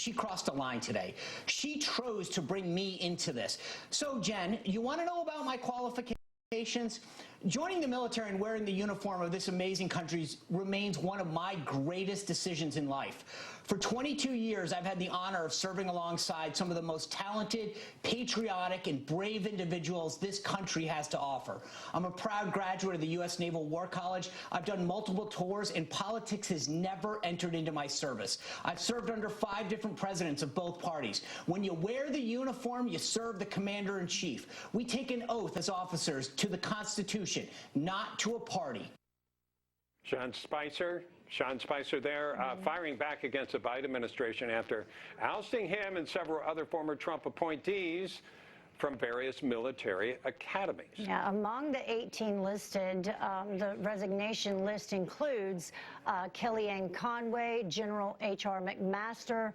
she crossed a line today. She chose to bring me into this. So, Jen, you want to know about my qualifications? Joining the military and wearing the uniform of this amazing country remains one of my greatest decisions in life. For 22 years, I've had the honor of serving alongside some of the most talented, patriotic, and brave individuals this country has to offer. I'm a proud graduate of the U.S. Naval War College. I've done multiple tours, and politics has never entered into my service. I've served under 5 different presidents of both parties. When you wear the uniform, you serve the commander-in-chief. We take an oath as officers to the Constitution, not to a party. Sean Spicer there, firing back against the Biden administration after ousting him and several other former Trump appointees from various military academies. Yeah, among the 18 listed, the resignation list includes Kellyanne Conway, General H.R. McMaster,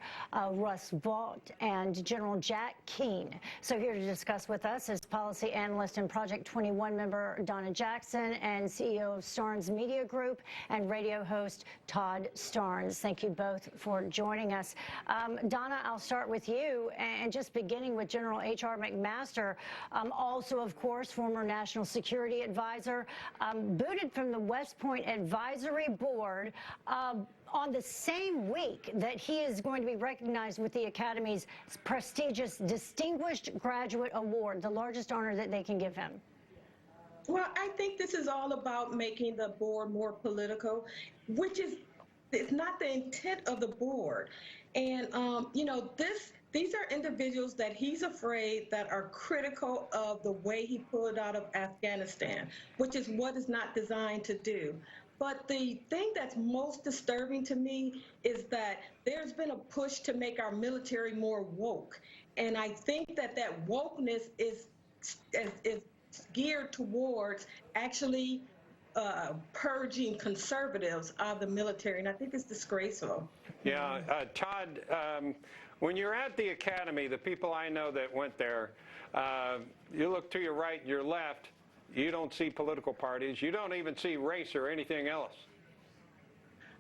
Russ Vought, and General Jack Keane. So here to discuss with us is policy analyst and Project 21 member Donna Jackson and CEO of Starnes Media Group and radio host Todd Starnes. Thank you both for joining us. Donna, I'll start with you, and just beginning with General H.R. McMaster. Also, of course, former National Security Advisor, booted from the West Point Advisory Board on the same week that he is going to be recognized with the Academy's prestigious Distinguished Graduate Award, the largest honor that they can give him. Well, I think this is all about making the board more political, which is it's not the intent of the board. And, you know, these are individuals that he's afraid that are critical of the way he pulled out of Afghanistan, which is what it's not designed to do. But the thing that's most disturbing to me is that there's been a push to make our military more woke. And I think that that wokeness is geared towards actually purging conservatives out of the military, and I think it's disgraceful. Yeah, Todd, when you're at the Academy, the people I know that went there, you look to your right and your left, you don't see political parties, you don't even see race or anything else.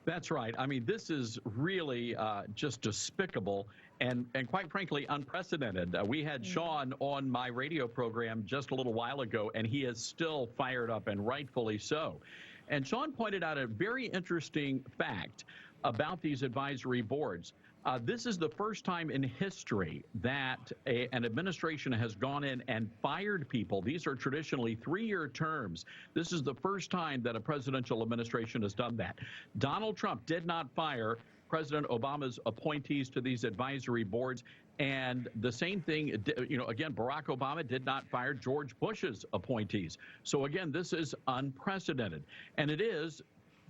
That's right. I mean, this is really just despicable and quite frankly, unprecedented. We had Sean on my radio program just a little while ago, and he is still fired up, and rightfully so. And Sean pointed out a very interesting fact about these advisory boards. This is the first time in history that an administration has gone in and fired people. These are traditionally 3-year terms. This is the first time that a presidential administration has done that. Donald Trump did not fire President Obama's appointees to these advisory boards. And the same thing, you know, again, Barack Obama did not fire George Bush's appointees. So again, this is unprecedented. And it is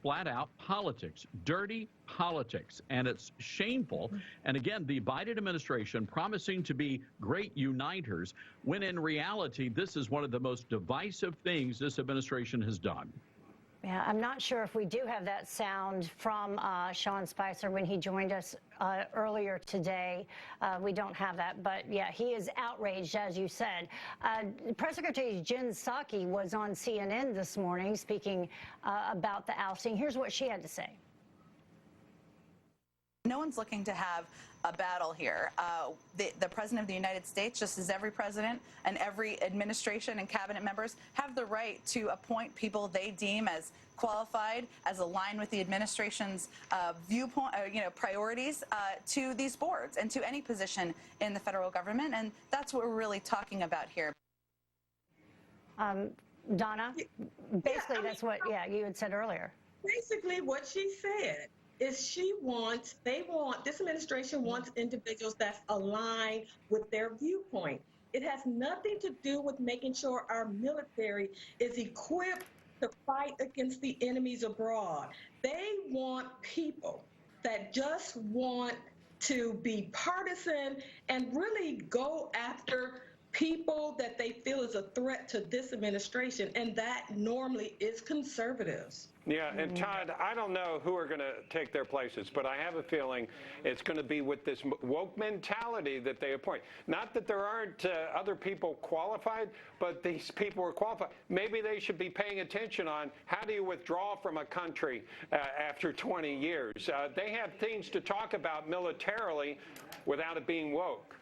flat out politics, dirty politics, and it's shameful. And again, the Biden administration promising to be great uniters, when in reality, this is one of the most divisive things this administration has done. Yeah, I'm not sure if we do have that sound from Sean Spicer when he joined us earlier today. We don't have that, but yeah, he is outraged, as you said. Press Secretary Jen Psaki was on CNN this morning speaking about the ousting. Here's what she had to say. No one's looking to have a battle here. The President of the United States, just as every president and every administration and cabinet members, have the right to appoint people they deem as qualified, as aligned with the administration's viewpoint, priorities to these boards and to any position in the federal government. And that's what we're really talking about here. Donna, basically that's what, you had said earlier. Basically what she said is this administration wants individuals that's aligned with their viewpoint. It has nothing to do with making sure our military is equipped to fight against the enemies abroad. They want people that just want to be partisan and really go after people that they feel is a threat to this administration, and that normally is conservatives. Yeah, and Todd, I don't know who are going to take their places, but I have a feeling it's going to be with this woke mentality that they appoint. Not that there aren't other people qualified, but these people are qualified. Maybe they should be paying attention on how do you withdraw from a country after 20 years. They have things to talk about militarily without it being woke.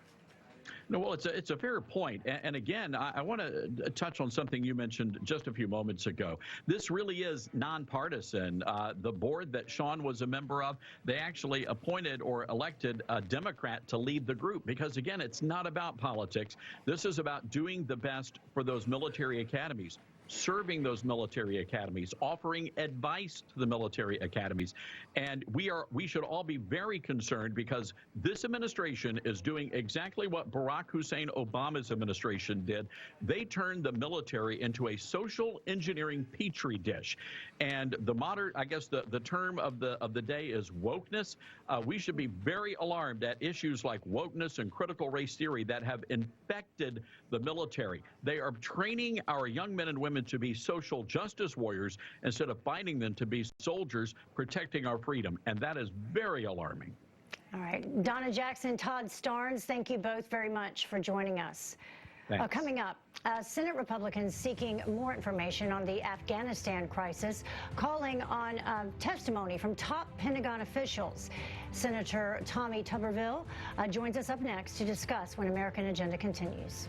No, well, it's a fair point. And again, I want to touch on something you mentioned just a few moments ago. This really is nonpartisan. The board that Sean was a member of, they actually appointed or elected a Democrat to lead the group because, again, it's not about politics. This is about doing the best for those military academies, serving those military academies, offering advice to the military academies. And we should all be very concerned because this administration is doing exactly what Barack Hussein Obama's administration did. They turned the military into a social engineering petri dish. And the modern, I guess the term of the day is wokeness. We should be very alarmed at issues like wokeness and critical race theory that have infected the military. They are training our young men and women to be social justice warriors instead of fighting them to be soldiers protecting our freedom, and that is very alarming. All right, Donna Jackson, Todd Starnes, thank you both very much for joining us. Coming up, Senate Republicans seeking more information on the Afghanistan crisis, calling on testimony from top Pentagon officials. Senator Tommy Tuberville joins us up next to discuss when American Agenda continues.